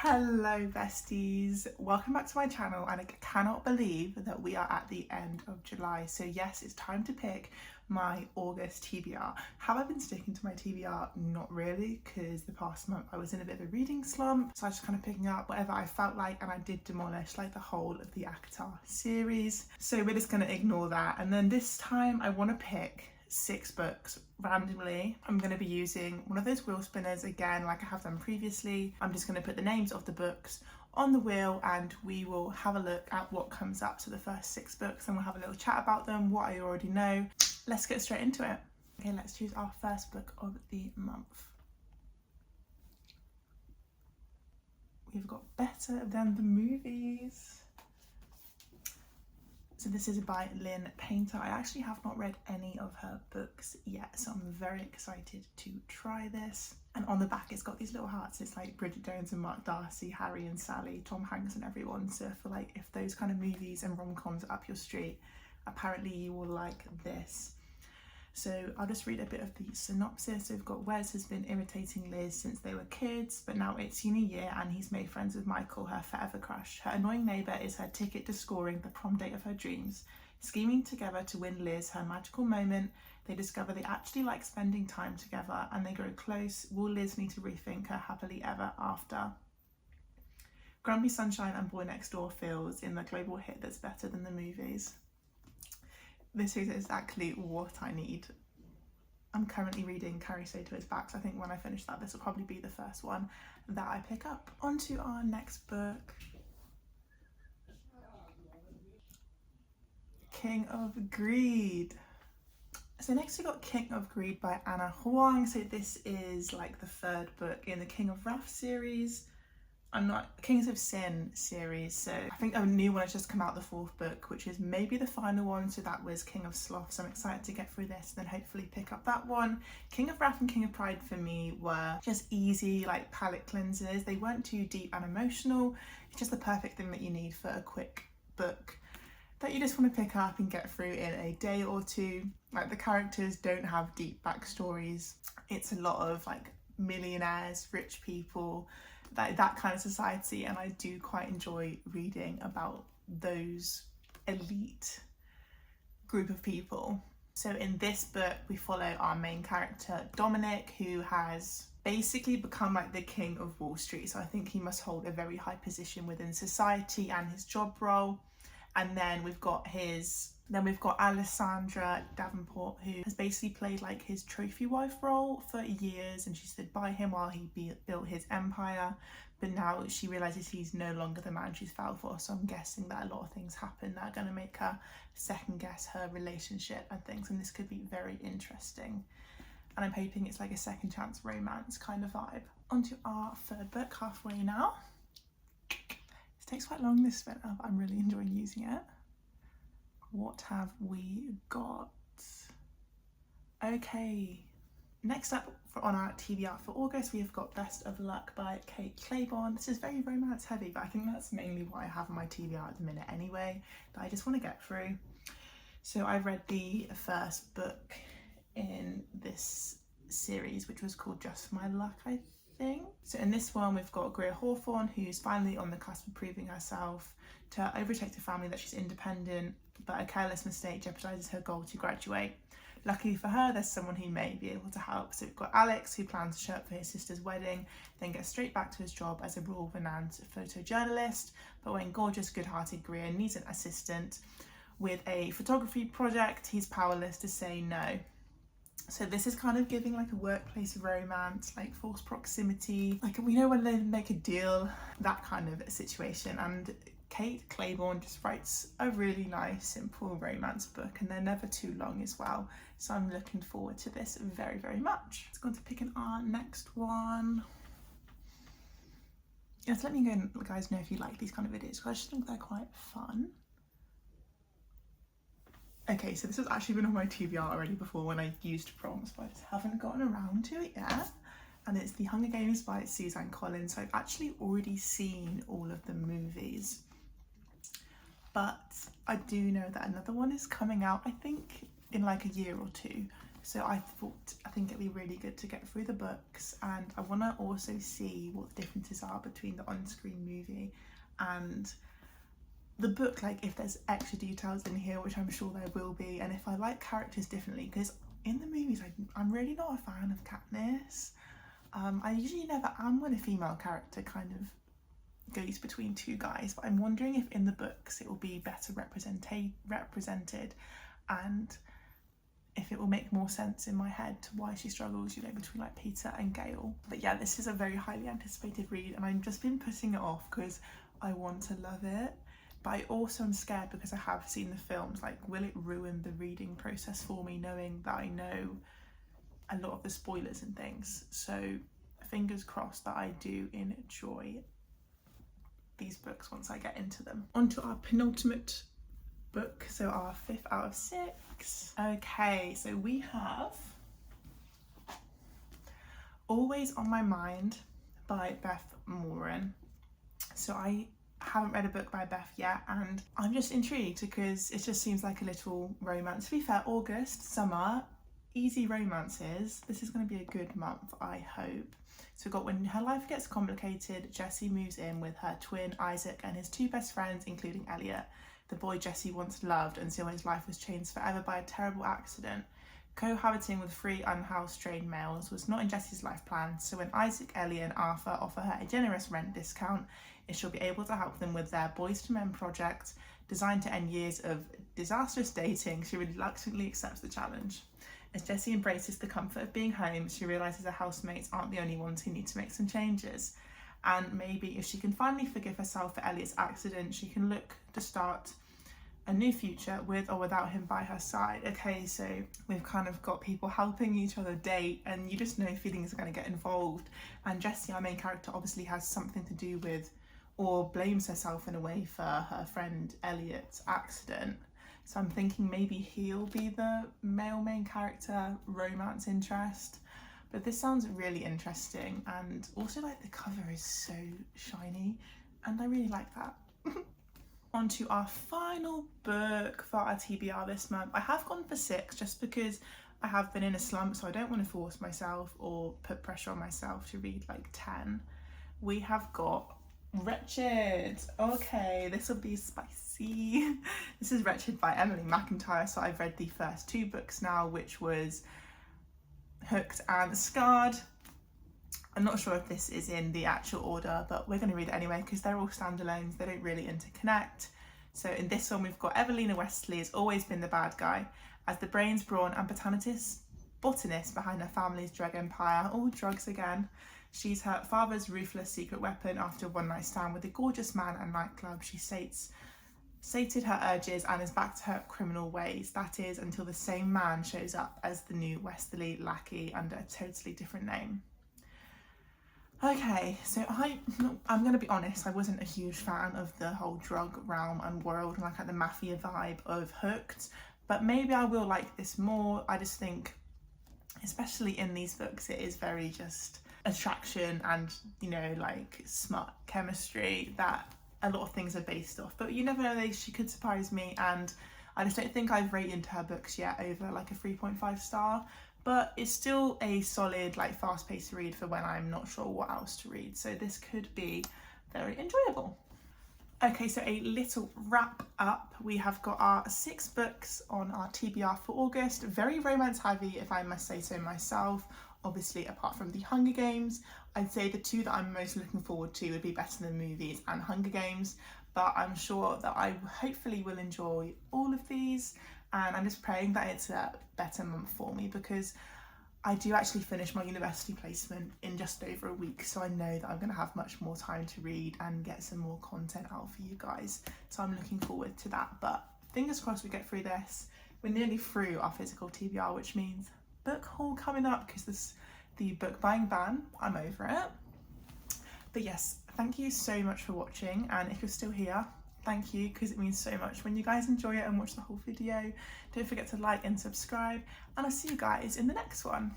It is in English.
Hello besties, welcome back to my channel, and I cannot believe that we are at the end of July. So yes, it's time to pick my August TBR. Have I been sticking to my TBR? Not really, because the past month I was in a bit of a reading slump, so I was just kind of picking up whatever I felt like, and I did demolish like the whole of the ACOTAR series. So we're just going to ignore that, and then this time I want to pick 6 books randomly. I'm going to be using one of those wheel spinners again, like I have done previously. I'm just going to put the names of the books on the wheel and we will have a look at what comes up. So the first 6 books, and we'll have a little chat about them, what I already know. Let's get straight into it. Okay, let's choose our first book of the month. We've got Better Than the Movies. So this is by Lynn Painter. I actually have not read any of her books yet, so I'm very excited to try this. And on the back it's got these little hearts. It's like Bridget Jones and Mark Darcy, Harry and Sally, Tom Hanks and everyone. So I feel like if those kind of movies and rom-coms are up your street, apparently you will like this. So I'll just read a bit of the synopsis. So we've got Wes has been irritating Liz since they were kids, but now it's uni year and he's made friends with Michael, her forever crush. Her annoying neighbour is her ticket to scoring the prom date of her dreams. Scheming together to win Liz her magical moment, they discover they actually like spending time together and they grow close. Will Liz need to rethink her happily ever after? Grumpy Sunshine and Boy Next Door feels in the global hit that's better than the movies. This is exactly what I need. I'm currently reading Carrie Sato's Backs. I think when I finish that, this will probably be the first one that I pick up. On to our next book. King of Greed. So next we got King of Greed by Anna Huang. So this is like the 3rd book in the King of Wrath series. Kings of Sin series, so I think a new one has just come out, the 4th book, which is maybe the final one. So that was King of Sloth, so I'm excited to get through this and then hopefully pick up that one. King of Wrath and King of Pride for me were just easy, like palette cleansers. They weren't too deep and emotional. It's just the perfect thing that you need for a quick book that you just want to pick up and get through in a day or two. Like, the characters don't have deep backstories. It's a lot of like millionaires, rich people, that kind of society, and I do quite enjoy reading about those elite group of people. So in this book we follow our main character Dominic, who has basically become like the king of Wall Street. So I think he must hold a very high position within society and his job role. And then we've got Alessandra Davenport, who has basically played like his trophy wife role for years, and she stood by him while he built his empire. But now she realizes he's no longer the man she's fell for. So I'm guessing that a lot of things happen that are going to make her second guess her relationship and things. And this could be very interesting. And I'm hoping it's like a second chance romance kind of vibe. On to our 3rd book, halfway now. Takes quite long this spin up. I'm really enjoying using it. What have we got? Okay, next up on our TBR for August, we have got Best of Luck by Kate Claiborne. This is very romance heavy, but I think that's mainly what I have on my TBR at the minute anyway, that I just want to get through. So I read the 1st book in this series, which was called Just My Luck, I think. So in this one we've got Greer Hawthorne, who's finally on the cusp of proving herself to overtake the family that she's independent, but a careless mistake jeopardizes her goal to graduate. Luckily for her, there's someone who may be able to help. So we've got Alex, who plans to show up for his sister's wedding, then gets straight back to his job as a world-renowned photojournalist. But when gorgeous, good-hearted Greer needs an assistant with a photography project, he's powerless to say no. So this is kind of giving like a workplace romance, like false proximity, like we know when they make a deal, that kind of situation. And Kate Claiborne just writes a really nice, simple romance book, and they're never too long as well. So I'm looking forward to this very, very much. Let's go on to picking our next one. Just let me guys know if you like these kind of videos, because I just think they're quite fun. Okay, so this has actually been on my TBR already before when I used prompts, but I just haven't gotten around to it yet. And it's The Hunger Games by Suzanne Collins. So I've actually already seen all of the movies, but I do know that another one is coming out, I think in like a year or two. So I think it'd be really good to get through the books, and I want to also see what the differences are between the on-screen movie and the book, like if there's extra details in here, which I'm sure there will be, and if I like characters differently, because in the movies I'm really not a fan of Katniss. I usually never am when a female character kind of goes between two guys, but I'm wondering if in the books it will be better represented, and if it will make more sense in my head to why she struggles, you know, between like Peter and Gale. But yeah, this is a very highly anticipated read, and I've just been putting it off because I want to love it. But I also am scared because I have seen the films, like will it ruin the reading process for me knowing that I know a lot of the spoilers and things? So fingers crossed that I do enjoy these books once I get into them. On to our penultimate book, so our 5th out of 6. Okay, so we have Always on My Mind by Beth Moran. So I haven't read a book by Beth yet, and I'm just intrigued because it just seems like a little romance. To be fair, August, summer, easy romances. This is going to be a good month, I hope. So we've got when her life gets complicated, Jessie moves in with her twin Isaac and his 2 best friends, including Elliot, the boy Jessie once loved until his life was changed forever by a terrible accident. Cohabiting with 3 unhoused trained males was not in Jessie's life plan, so when Isaac, Elliot and Arthur offer her a generous rent discount, she'll be able to help them with their Boys to Men project designed to end years of disastrous dating. She reluctantly accepts the challenge. As Jessie embraces the comfort of being home, she realises her housemates aren't the only ones who need to make some changes. And maybe if she can finally forgive herself for Elliot's accident, she can look to start a new future with or without him by her side. Okay, so we've kind of got people helping each other date, and you just know feelings are going to get involved. And Jessie, our main character, obviously has something to do with, or blames herself in a way for her friend Elliot's accident. So I'm thinking maybe he'll be the male main character romance interest. But this sounds really interesting, and also like the cover is so shiny and I really like that. On to our final book for our TBR this month. I have gone for 6 just because I have been in a slump, so I don't want to force myself or put pressure on myself to read like 10. We have got Wretched. Okay, this will be spicy. This is Wretched by Emily McIntyre. So I've read the first 2 books now, which was Hooked and Scarred. I'm not sure if this is in the actual order, but we're going to read it anyway because they're all standalones. They don't really interconnect. So in this one, we've got Evelina Westley has always been the bad guy, as the brains, brawn and botanist behind her family's drug empire. All drugs again. She's her father's ruthless secret weapon. After a one-night stand with a gorgeous man at a nightclub, she sated her urges and is back to her criminal ways. That is, until the same man shows up as the new Westerly lackey under a totally different name. Okay, so I'm going to be honest, I wasn't a huge fan of the whole drug realm and world and like the mafia vibe of Hooked, but maybe I will like this more. I just think, especially in these books, it is very just attraction and, you know, like smart chemistry that a lot of things are based off. But you never know, she could surprise me, and I just don't think I've rated her books yet over like a 3.5 star. But it's still a solid, like fast-paced read for when I'm not sure what else to read. So this could be very enjoyable. Okay, so a little wrap up. We have got our 6 books on our TBR for August. Very romance heavy, if I must say so myself. Obviously, apart from the Hunger Games, I'd say the 2 that I'm most looking forward to would be Better Than Movies and Hunger Games. But I'm sure that I hopefully will enjoy all of these. And I'm just praying that it's a better month for me, because I do actually finish my university placement in just over a week, so I know that I'm going to have much more time to read and get some more content out for you guys. So I'm looking forward to that. But fingers crossed we get through this. We're nearly through our physical TBR, which means book haul coming up, because this the book buying ban, I'm over it. But yes, thank you so much for watching, and if you're still here, thank you, because it means so much when you guys enjoy it and watch the whole video. Don't forget to like and subscribe, and I'll see you guys in the next one.